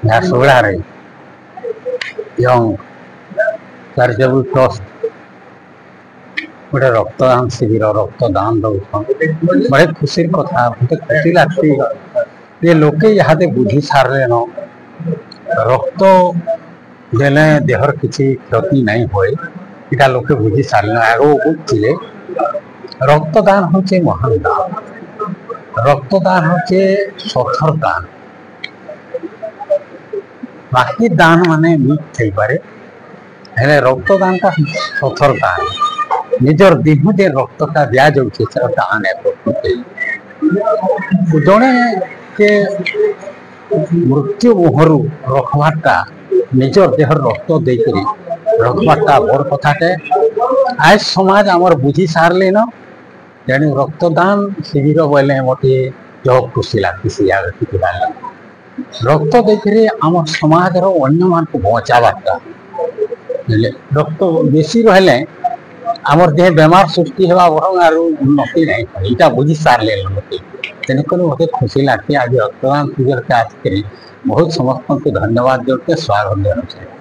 ଝାରସୁଗୁଡ଼ାରେ charitable trust गोटे रक्तदान शिविर रक्तदान दौन बड़े खुशी कथा मत खुशी लगती ये लोके यहाँ बुझी सारे न रक्त देने देहर किसी क्षति नहीं हुए इटा लोके बुझी सारे आग बुझे रक्तदान होचे महान दान रक्तदान होचे सथर दान बाकी दान माने मिट थी पारे हेले रक्तदान का सथर दान निजर देह दे रक्तटा दिया जाऊे दान जड़े के मृत्यु मुहर रखबाटा निजर देह रक्त देकर रखबाटा बड़ कथाटे आज समाज आमर बुझी सारे न तेणु रक्तदान शिविर बोले मोटे जो खुशी लगती रक्त देकर आम समाज अन्य मान को बचावाटा रक्त बेसी रहे आमर देह बेमार सृष्टि होगा बर आर उन्नति नहीं यहाँ बुझी सारे लोग तेणुक मत खुशी लगती आज रक्तदान शिविर के आज बहुत समस्त को धन्यवाद जोड़ते स्वागत देना चाहिए।